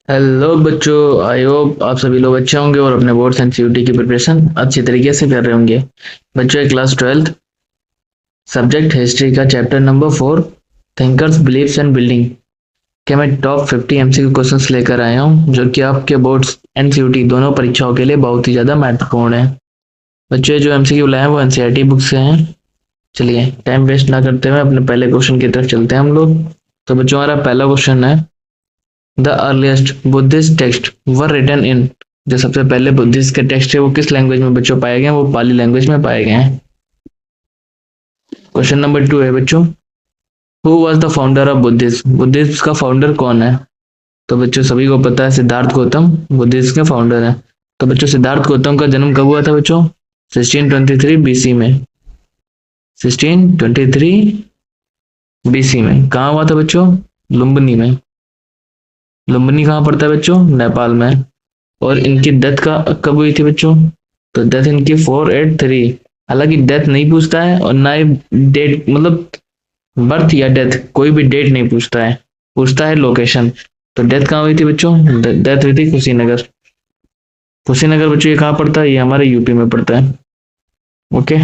Hello बच्चों, I hope आप सभी लोग अच्छे होंगे और अपने बोर्ड्स एंड सीयूटी की प्रिपरेशन अच्छी तरीके से कर रहे होंगे। बच्चों, क्लास 12th सब्जेक्ट हिस्ट्री का chapter number 4 thinkers beliefs and building के मैं टॉप 50 एमसीक्यू क्वेश्चंस लेकर आया हूँ, जो कि आपके बोर्ड्स एंड सीयूटी दोनों परीक्षाओं के लिए बहुत ही ज़्यादा महत्वपूर्ण है। बच्चों, जो एमसीक्यू लाए हैं वो एनसीईआरटी बुक से हैं। चलिए, टाइम वेस्ट ना करते हुए अपने पहले क्वेश्चन की तरफ चलते हैं हम लोग। तो बच्चों, हमारा पहला क्वेश्चन है, the earliest Buddhist text were written in, जो सबसे पहले बुद्धिस्ट के टेक्स्ट है वो किस लैंग्वेज में बच्चों पाए गए हैं? वो पाली लैंग्वेज में पाए गए हैं। क्वेश्चन नंबर 2 है बच्चों, who was the founder of Buddhism? Buddhism का फाउंडर कौन है? तो बच्चों, सभी को पता है सिद्धार्थ गौतम बुद्धिज्म के फाउंडर है। तो बच्चों, सिद्धार्थ गौतम का जन्म कब हुआ था बच्चों? 1623 बीसी में। 1623 बीसी में कहाँ हुआ था बच्चों? लुम्बिनी में। लुम्बिनी कहाँ पड़ता है बच्चों? नेपाल में। और इनकी डेथ का कब हुई थी बच्चों? तो डेथ इनकी 483। हालांकि डेथ नहीं पूछता है और ना ही डेट, मतलब बर्थ या डेथ, कोई भी डेट नहीं पूछता है, पूछता है लोकेशन। तो डेथ कहाँ हुई थी बच्चों? डेथ हुई थी कुशीनगर। कुशीनगर बच्चों ये कहाँ पड़ता है? ये हमारे यूपी में पड़ता है। ओके,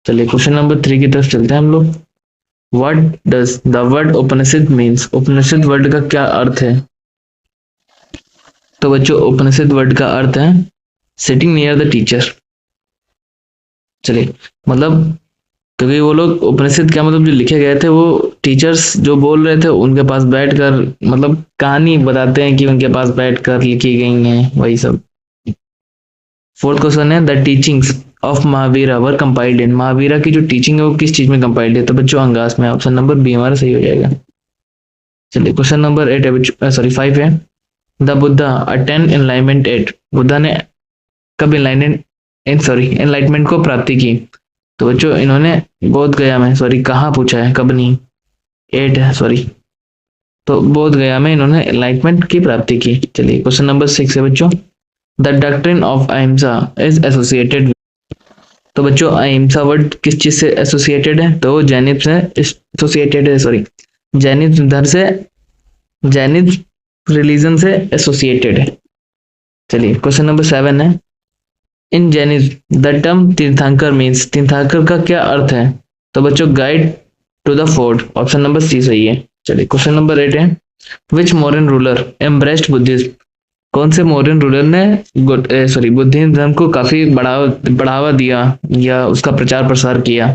चलिए क्वेश्चन नंबर 3 की तरफ चलते हैं हम लोग। What does the word Upanishad means? Upanishad word का क्या अर्थ है? तो बच्चों, उपनिषद वर्ड का अर्थ है सिटिंग नियर द टीचर। चलिए, मतलब क्योंकि वो लोग उपनिषद क्या, मतलब जो लिखे गए थे वो टीचर्स जो बोल रहे थे उनके पास बैठकर, मतलब कहानी बताते हैं कि उनके पास बैठकर लिखी गई हैं, वही सब। फोर्थ क्वेश्चन है, the teachings of Mahavira were compiled in. Mahavira की जो टीचिंग है वो किस चीज में कंपाइल्ड है? तो बच्चों, अंगास में। ऑप्शन नंबर बी हमारा सही हो जाएगा। चलिए क्वेश्चन नंबर 8 है बच्चों, सॉरी 5 है, the Buddha attained enlightenment at. Buddha ने कब एनलाइटमेंट को प्राप्ति की? तो बच्चों, इन्होंने बोध गया में, सॉरी कहाँ पूछा है, कब नहीं, 8 है सॉरी। तो बोध गया में इन्होंने एनलाइटमेंट की प्राप्ति की। चलिए क्वेश्चन नंबर 6 है बच्चों, द डॉक्ट्रिन ऑफ अहिंसा इज एसोसिएटेड। तो बच्चों, अहिंसा वर्ड किस चीज से एसोसिएटेड है? तो जैनिज्म से एसोसिएटेड है, सॉरी जैनिज्म धर्म से, जैनिज्म रिलीजन से एसोसिएटेड है। चलिए क्वेश्चन नंबर 7 है, in Jainism the term tirthankara means. Tirthankara का क्या अर्थ है? तो बच्चों, guide to the ford. Option number C सही है। चलिए क्वेश्चन नंबर 8 है, which modern ruler embraced Buddhism. कौन से मॉडर्न रूलर ने बुद्धिज्म धर्म को काफी बढ़ावा दिया या उसका प्रचार प्रसार किया?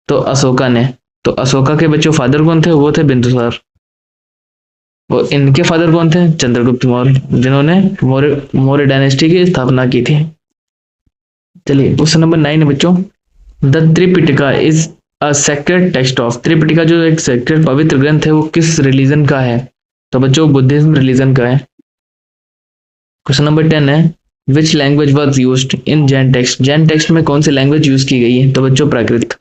तो अशोका ने। तो अशोका के बच्चों फादर कौन थे? वो थे बिंदुसार। और इनके फादर कौन थे? चंद्रगुप्त मौर्य, जिन्होंने मौर्य मौर्य डायनेस्टी की स्थापना की थी। चलिए क्वेश्चन नंबर 9 है बच्चों, the Tripitaka is a sacred text of. Tripitaka जो एक सेक्रेड पवित्र ग्रंथ है वो किस रिलीजन का है? तो बच्चों, बुद्धिज्म रिलीजन का है। क्वेश्चन नंबर 10 है, which language was used in Jain text. Jain text में कौन सी लैंग्वेज यूज की गई है? तो बच्चों, प्राकृत।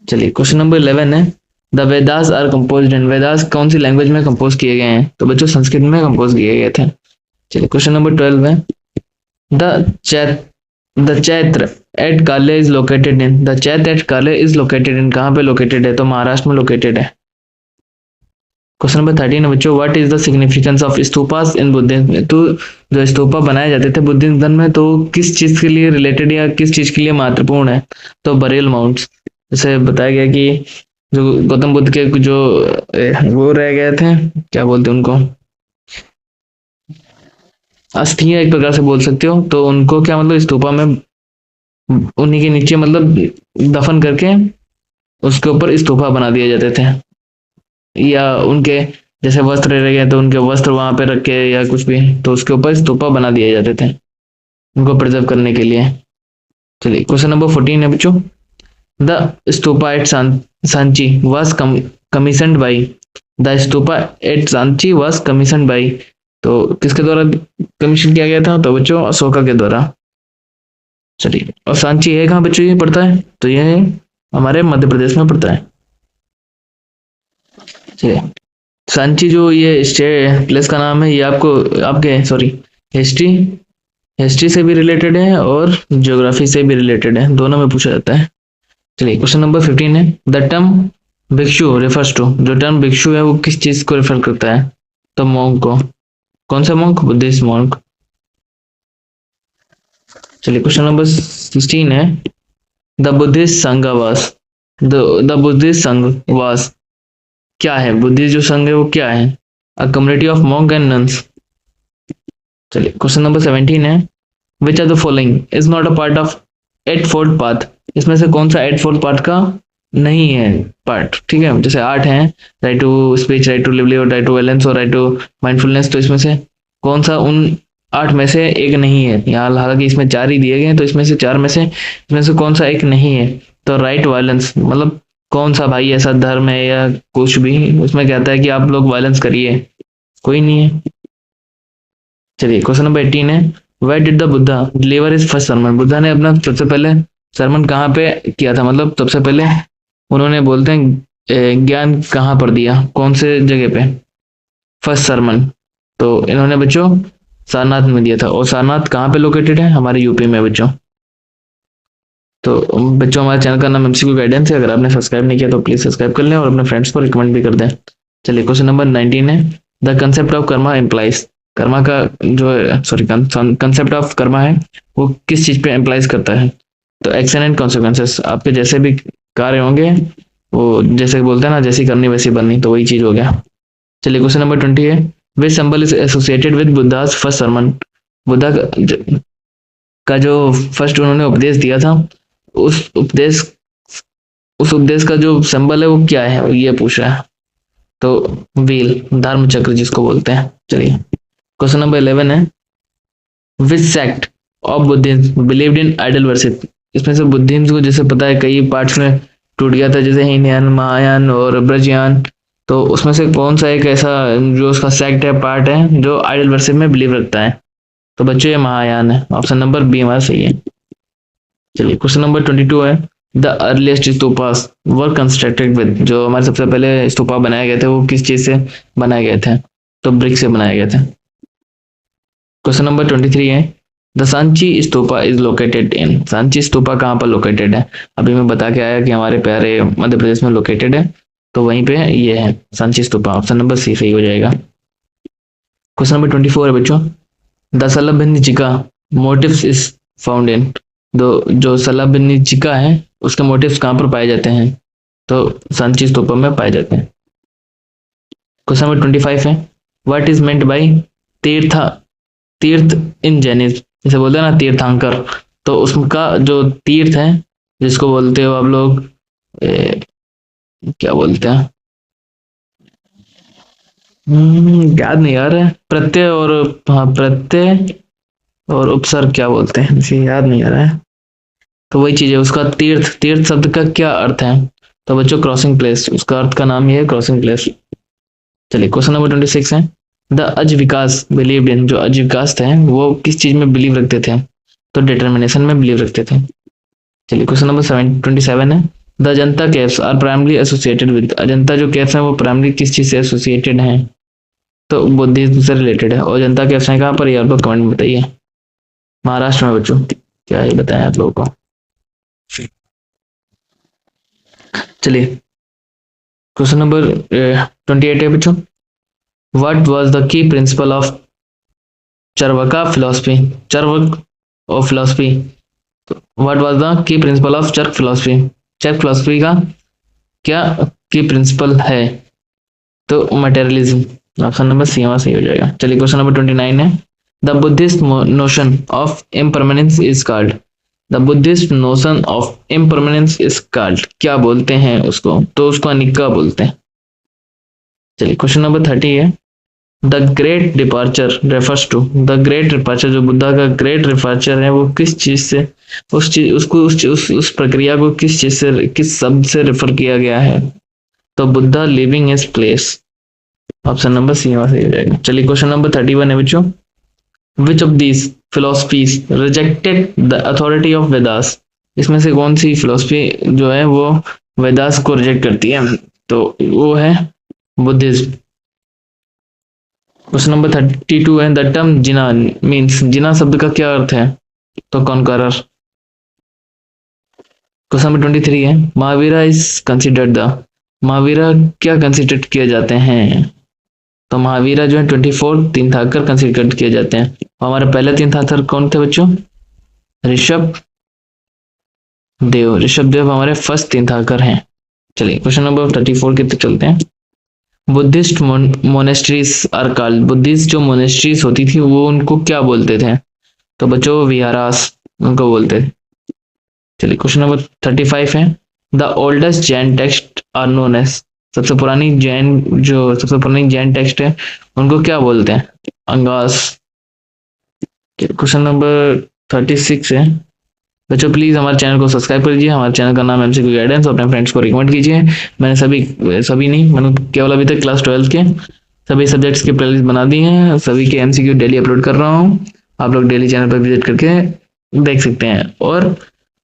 चलिए क्वेश्चन नंबर 11 है, द वेदास आर कंपोज्ड इन। वेदास कौन सी लैंग्वेज में कंपोज किए गए हैं? तो बच्चों, संस्कृत में कंपोज किए गए थे। चलिए क्वेश्चन नंबर 12 है, the chait the chaitya at Karle is located in. The chaitya at Karle is located in, कहाँ पे लोकेटेड है? तो महाराष्ट्र में लोकेटेड है। क्वेश्चन नंबर 13 है बच्चों, what is the significance of stupas in Buddhism. तो जो स्तूपा बनाए जाते थे बुद्धिज्म धर्म में, तो किस चीज के लिए रिलेटेड या किस चीज के लिए महत्वपूर्ण है? तो बरेल माउंट्स। जैसे बताया गया कि जो गौतम बुद्ध के जो वो रह गए थे, क्या बोलते हैं उनको, अस्थियां एक प्रकार से बोल सकते हो, तो उनको क्या, मतलब स्तूपा में उन्हीं के नीचे, मतलब दफन करके उसके ऊपर स्तूपा बना दिए जाते थे। या उनके जैसे वस्त्र रह गए तो उनके वस्त्र वहां पे रख के या कुछ भी, तो उसके ऊपर स्तूपा बना दिए जाते थे उनको प्रिजर्व करने के लिए। चलिए क्वेश्चन नंबर 14 है बच्चों, the stupa at Sanchi was commissioned by. The stupa at Sanchi was commissioned by, तो किसके द्वारा कमीशन किया गया था? तो बच्चों, अशोका के द्वारा। चलिए, और सांची है कहाँ बच्चों? ये पड़ता है, तो ये हमारे मध्य प्रदेश में पड़ता है। चलिए, सांची जो ये स्टे प्लेस का नाम है, ये आपको आपके सॉरी हिस्ट्री हिस्ट्री से भी रिलेटेड है और ज्योग्राफी से भी रिलेटेड है, दोनों में पूछा जाता है। चलिए क्वेश्चन नंबर 15 है, द टर्म भिक्षु रेफर्स टू। जो टर्म भिक्षु है वो किस चीज को रेफर करता है? तो मॉन्क को। कौन सा मॉन्क? Buddhist monk. चलिए क्वेश्चन नंबर 16 है, द बुद्धिस्ट संघ वास, द बुद्धिस्ट संघ वास क्या है? बुद्धिस्ट जो संघ है वो क्या है? A community of monk and nuns. चलिए क्वेश्चन नंबर 17 है, which are the following is not a part of eightfold path. इसमें से कौन सा एट फोल्ड पाथ का नहीं है पार्ट? ठीक है, जैसे 8 हैं, right to speech, right to livelihood, right to valence और राइट टू माइंडफुलनेस, तो इसमें से कौन सा उन 8 में से एक नहीं है? यहाँ हालांकि इसमें 4 ही दिए गए हैं, तो इसमें से 4 में से इसमें से कौन सा एक नहीं है? तो राइट वायलेंस, मतलब कौन सा भाई ऐसा धर्म है या कुछ भी उसमें कहता है कि आप लोग वायलेंस करिए? कोई नहीं है। चलिए क्वेश्चन नंबर 18 है, where did the Buddha deliver his first sermon. Buddha ने अपना सबसे पहले सरमन कहाँ पे किया था? मतलब सबसे पहले उन्होंने बोलते हैं ज्ञान कहाँ पर दिया, कौन से जगह पे? फर्स्ट सरमन तो इन्होंने बच्चों सारनाथ में दिया था, और सारनाथ कहाँ पे लोकेटेड है? हमारे यूपी में बच्चों। तो बच्चों हमारे चैनल का नाम एमसीक्यू गाइडेंस है, अगर आपने सब्सक्राइब नहीं किया तो प्लीज सब्सक्राइब कर लें और अपने फ्रेंड्स को रिकमेंड भी कर दें। चलिए क्वेश्चन नंबर 19 है, the concept of Karma implies. Karma का जो सॉरी कंसेप्ट ऑफ कर्मा है वो किस चीज पे एम्प्लाइज करता है? तो एक्शन एंड कॉन्सिक्वेंसेस, आपके जैसे भी कार्य होंगे वो जैसे बोलते हैं ना, जैसी करनी वैसी बननी, तो वही चीज हो गया। चलिए क्वेश्चन नंबर 20 है, विच symbol is associated with Buddhas first sermon. Buddha का जो फर्स्ट उन्होंने उपदेश दिया था, उस उपदेश उस उपदेश का जो सिंबल है वो क्या है? वो ये पूछ रहा है। तो व्हील, धर्म चक्र जिसको बोलते हैं। चलिए क्वेश्चन नंबर 11 है, which sect of Buddhism believed in idol worship. इसमें से बुद्धिज्म को जैसे पता है कई पार्ट्स में टूट गया था, जैसे हीनयान, महायान और ब्रजयान, तो उसमें से कौन सा एक ऐसा जो उसका सेक्ट है, पार्ट है, जो आइडल वर्शिप में बिलीव रखता है? तो बच्चों ये महायान है, ऑप्शन नंबर बी हमारा सही है। चलिए क्वेश्चन नंबर 22 है, the earliest stupas were constructed with. जो हमारे सबसे पहले स्तूपा बनाए गए थे वो किस चीज से बनाए गए थे? तो ब्रिक से बनाए गए थे। क्वेश्चन नंबर 23 है, the Sanchi stupa is located इन। सांची स्तूपा कहाँ पर लोकेटेड है? अभी मैं बता के आया कि हमारे प्यारे मध्य प्रदेश में लोकेटेड है, तो वहीं पे ये है Sanchi stupa, option number C सही हो जाएगा। क्वेश्चन नंबर 24 है बच्चों, the salabhanjika motifs is found in. जो सलभनिचिका है उसके मोटिव्स कहाँ पर पाए जाते हैं? तो सांची स्तूपा में पाए जाते हैं। क्वेश्चन नंबर 25 है, व्हाट इज मेंट बाय तीर्थ तीर्थ इन जैनिज्म। जैसे बोलते हैं ना तीर्थंकर, तो उसका जो तीर्थ है जिसको बोलते हो आप लोग क्या बोलते हैं, याद नहीं आ रहा है, प्रत्यय और हाँ प्रत्यय और उपसर्ग क्या बोलते हैं, इसे याद नहीं आ रहा है। तो वही चीज है, उसका तीर्थ, तीर्थ शब्द का क्या अर्थ है? तो बच्चों क्रॉसिंग प्लेस, उसका अर्थ का नाम ये है क्रॉसिंग प्लेस। चलिए क्वेश्चन नंबर 26 है, the a Vikas believed in. जो अज विकास थे वो किस चीज में बिलीव रखते थे? तो डिटर्मिनेशन में बिलीव रखते थे। चलिए क्वेश्चन नंबर 27 है, the Ajanta caves are primary associated with. Ajanta जो केव्स हैं वो प्राइमरी किस चीज से एसोसिएटेड हैं? तो बुद्धिज्म से रिलेटेड है। और अजंता केव्स हैं कहाँ पर, ये आप लोग कमेंट में बताइए। महाराष्ट्र में बच्चों, क्या ये बताएं आप लोगों को। चलिए क्वेश्चन नंबर 28 है बच्चों, what was the key principle of Charvaka philosophy. Charvaka of philosophy, what was the key principle of Charvaka philosophy. Charvaka philosophy का क्या की प्रिंसिपल है? तो मटेरियलिज्म, ऑप्शन नंबर सी हमारा सही हो जाएगा। चलिए क्वेश्चन नंबर 29 है, the Buddhist notion of impermanence is called. The Buddhist notion of impermanence is called, क्या बोलते हैं उसको? तो उसको अनिका बोलते हैं। चलिए क्वेश्चन नंबर 30 है, the great departure refers to. The great departure, जो बुद्धा का ग्रेट डिपार्चर है वो किस चीज से, उस चीज उसको उस प्रक्रिया को किस चीज से, किस शब्द से रेफर किया गया है? तो Buddha leaving his place, option number C वहां से हो जाएगा। चलिए क्वेश्चन नंबर 31 है बच्चों, which of these philosophies rejected the authority of Vedas. इसमें से कौन सी फिलोसफी जो है वो वेदास को रिजेक्ट करती है? तो वो है बुद्धिज्म। क्वेश्चन नंबर 32 है, द टर्म जिना मीन्स। जिना शब्द का क्या अर्थ है? तो कॉन्करर। क्वेश्चन नंबर 23 है, Mahavira is considered the. Mahavira क्या कंसिडर किए जाते हैं? तो महावीरा जो है 24 तीर्थंकर कंसिडर किए जाते हैं। और हमारे पहले तीर्थंकर कौन थे बच्चों? ऋषभ देव। ऋषभ देव हमारे फर्स्ट तीर्थंकर हैं। चलिए क्वेश्चन नंबर 34 की तरफ चलते हैं। Buddhist monasteries are called, Buddhist जो मोनेस्ट्रीज होती थी वो उनको क्या बोलते थे? तो बच्चों विहारास उनको बोलते थे। चलिए क्वेश्चन नंबर 35 है। The oldest Jain text are known as, सबसे पुरानी जैन टेक्स्ट है उनको क्या बोलते हैं? अंगास। क्वेश्चन नंबर 36 है। बच्चों प्लीज हमारे चैनल को सब्सक्राइब कर लीजिए। हमारे चैनल का नाम एमसीक्यू गाइडेंस, और अपने फ्रेंड्स को रिकमेंड कीजिए। मैंने सभी नहीं, मैंने केवल अभी तक क्लास 12 के सभी सब्जेक्ट्स की प्लेलिस्ट बना दी हैं, सभी के एमसीक्यू डेली अपलोड कर रहा हूँ। आप लोग डेली चैनल पर विजिट करके देख सकते हैं। और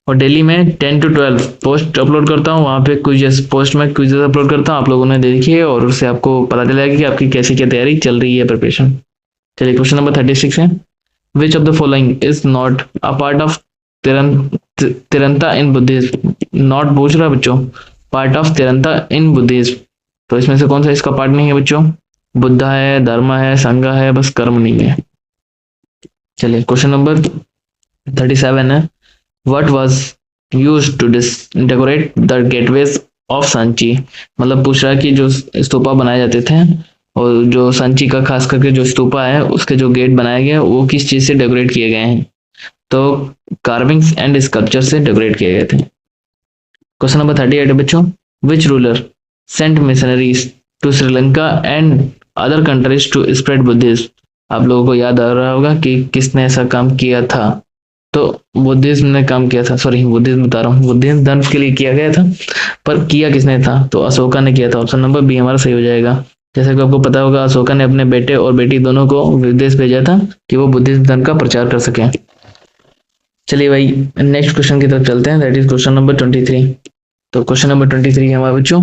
डेली में 10 to 12 पोस्ट अपलोड करता हूँ, वहाँ पे क्विजेस पोस्ट में क्विजेस अपलोड करता हूँ। आप लोगों ने देखिए और उससे आपको पता चलेगा कि आपकी कैसी क्या तैयारी चल रही है, प्रिपरेशन। चलिए क्वेश्चन नंबर 36 है। Which of the following is not a part of Triratna in Buddhism? Not पूछ रहा बच्चों, part of Triratna in Buddhism, तो इसमें से कौन सा इसका पार्ट नहीं है बच्चों? बुद्धा है, धर्म है, संघ है, बस कर्म नहीं है। चलिए क्वेश्चन नंबर 37 है। What was used to decorate the gateways of Sanchi? मतलब पूछ रहा है कि जो स्तूपा बनाए जाते थे और जो सांची का खास करके जो स्तूपा है उसके जो गेट बनाए गए वो किस चीज से डेकोरेट किए गए हैं? तो कार्विंग्स एंड स्कल्पचर से डेकोरेट किए गए थे। क्वेश्चन नंबर 38 है बच्चों। Which ruler sent missionaries to Sri Lanka and other countries to spread Buddhism? आप लोगों को याद आ रहा होगा कि किसने ऐसा काम किया था? तो बुद्धिज्म ने काम किया था, सॉरी बुद्धिज्म बता रहा हूँ, बुद्धिज्म धर्म के लिए किया गया था, पर किया किसने था? तो अशोका ने किया था। ऑप्शन नंबर बी हमारा सही हो जाएगा। जैसे कि आपको पता होगा अशोका ने अपने बेटे और बेटी दोनों को विदेश भेजा था कि वो बुद्धिज्म धर्म का प्रचार कर सके। चलिए भाई नेक्स्ट क्वेश्चन की तरफ चलते हैं, दैट इज क्वेश्चन नंबर 23। तो क्वेश्चन नंबर 23 है हमारे बच्चों।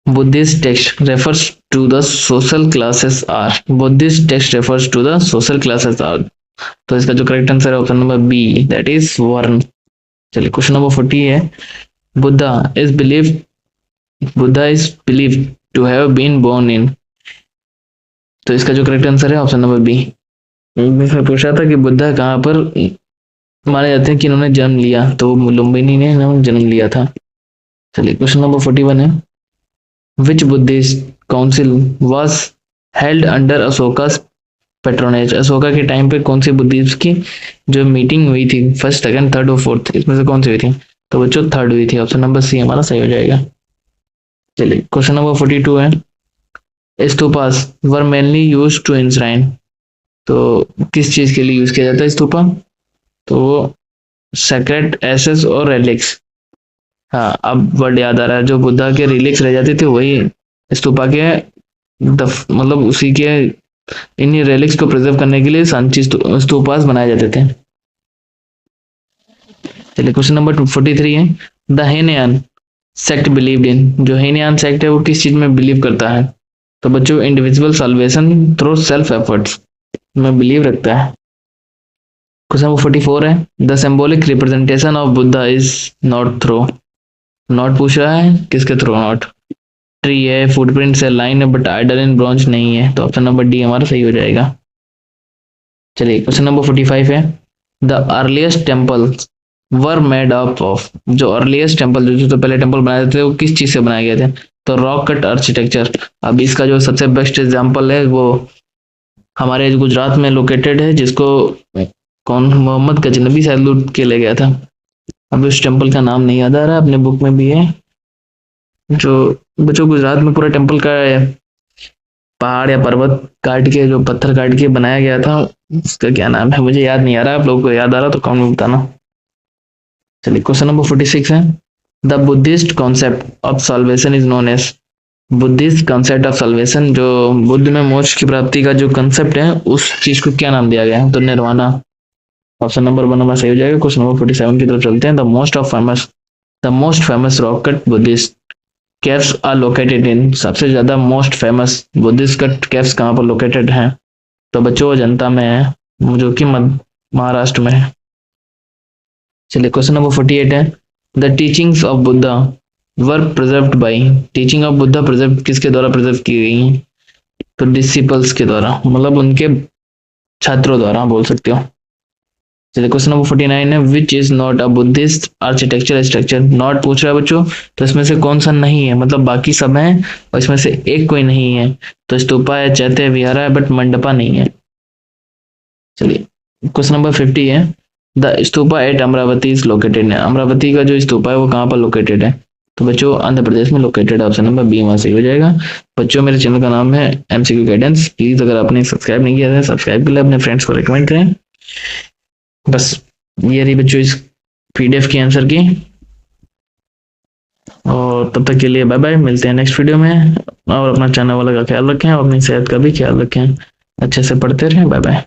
Buddhist text refers to the social classes are, Buddhist text refers to the social classes are, तो इसका जो करेक्ट आंसर है option number B, that is varna. चलिए क्वेश्चन नंबर 40 है। Buddha is believe to have been born in, तो इसका जो correct answer है ऑप्शन नंबर बी। मैं पूछा था कि बुद्धा कहाँ पर माने जाते हैं कि इन्होंने जन्म लिया, तो लुम्बिनी ने जन्म लिया था। चलिए क्वेश्चन नंबर 41 है। Which Buddhist council was held under Ashoka's patronage, Ashoka के टाइम पे कौन सी बुद्धिस्ट की जो मीटिंग हुई थी, फर्स्ट सेकंड थर्ड और फोर्थ, इसमें से कौन सी हुई थी? तो बच्चों थर्ड हुई थी। ऑप्शन नंबर सी हमारा सही हो जाएगा। चलिए क्वेश्चन नंबर 42 है। Stupas were mainly use to enshrine, तो किस चीज के लिए यूज किया जाता है स्तूपा? तो वो सेक्रेट एसेस और रेलिक्स, हाँ अब वर्ड याद आ रहा है, जो बुद्धा के रिलिक्स रह जाते थे वही स्तूपा के मतलब उसी के इन्हीं रेलिक्स को प्रिजर्व करने के लिए सांची स्तूपास बनाए जाते थे। चलिए क्वेश्चन नंबर 43 है। द हेनयान सेक्ट बिलीव्ड इन, जो हेनयान सेक्ट है वो किस चीज में बिलीव करता है? तो बच्चों individual salvation through self efforts में बिलीव रखता है। क्वेश्चन नंबर 44 है। The symbolic representation of Buddha is not through, not पूछ रहा है किसके थ्रू? नॉट ट्री है, फुटप्रिंट्स है, लाइन है, बट आइडल इन ब्रॉन्ज नहीं है, तो ऑप्शन नंबर डी हमारा सही हो जाएगा। चलिए क्वेश्चन नंबर 45 है। The earliest temple were made up of, जो अर्लीस्ट टेम्पल जो तो पहले टेम्पल बनाए थे वो किस चीज से बनाए गए थे? तो रॉक कट आर्किटेक्चर। अब इसका जो सबसे बेस्ट एग्जाम्पल है वो हमारे गुजरात में लोकेटेड है, जिसको कौन मोहम्मद गजनबी शायद लूट के ले गया था। अब उस टेम्पल का नाम नहीं याद आ रहा, अपने बुक में भी है, जो बच्चों गुजरात में पूरा टेम्पल का पहाड़ या पर्वत काट के जो पत्थर काट के बनाया गया था, उसका क्या नाम है मुझे याद नहीं आ रहा, आप लोगों को याद आ रहा तो कमेंट में बताना। चलिए क्वेश्चन नंबर 46 है। The Buddhist concept of salvation is known as, Buddhist concept of salvation, जो बुद्ध में मोक्ष की प्राप्ति का जो कंसेप्ट है उस चीज को क्या नाम दिया गया है? तो निर्वाणा। ऑप्शन नंबर 1 हमारा सही हो जाएगा। क्वेश्चन नंबर 47 की तरफ चलते हैं। The most famous rock cut Buddhist caves are located in, सबसे ज्यादा most famous Buddhist cut caves कहाँ पर लोकेटेड हैं? तो बच्चों अजंता में है, जो कि महाराष्ट्र में है। चलिए क्वेश्चन नंबर 48 है। The teachings of Buddha were preserved by, teaching of Buddha preserve किसके द्वारा प्रिजर्व की गई हैं? तो डिसिपल्स के द्वारा, मतलब उनके छात्रों द्वारा बोल सकते हो। चलिए क्वेश्चन नंबर 49 है, which is not a Buddhist architecture structure. Not पूछ रहा है बच्चों, तो इसमें से कौन सा नहीं है, मतलब बाकी सब हैं और इसमें से एक कोई नहीं है। तो स्तूपा है, चैत्य विहार है, बट मंडपा नहीं है। चलिए क्वेश्चन नंबर 50 है, the stupa at Amaravati is located है। अमरावती का जो स्तूपा है वो कहाँ पर लोकेटेड है? तो बच्चों आंध्र प्रदेश में लोकेटेड है। ऑप्शन नंबर बी वहां सही हो जाएगा। बच्चों मेरे चैनल का नाम है एमसीक्यू गाइडेंस। प्लीज अगर आपने सब्सक्राइब नहीं किया है, सब्सक्राइब कर ले, अपने फ्रेंड्स को रिकमेंड करें। बस ये रही बच्चों इस पीडीएफ की आंसर की। और तब तक के लिए बाय बाय, मिलते हैं नेक्स्ट वीडियो में। और अपना चैनल वाला का ख्याल रखें और अपनी सेहत का भी ख्याल रखें। अच्छे से पढ़ते रहें। Bye bye.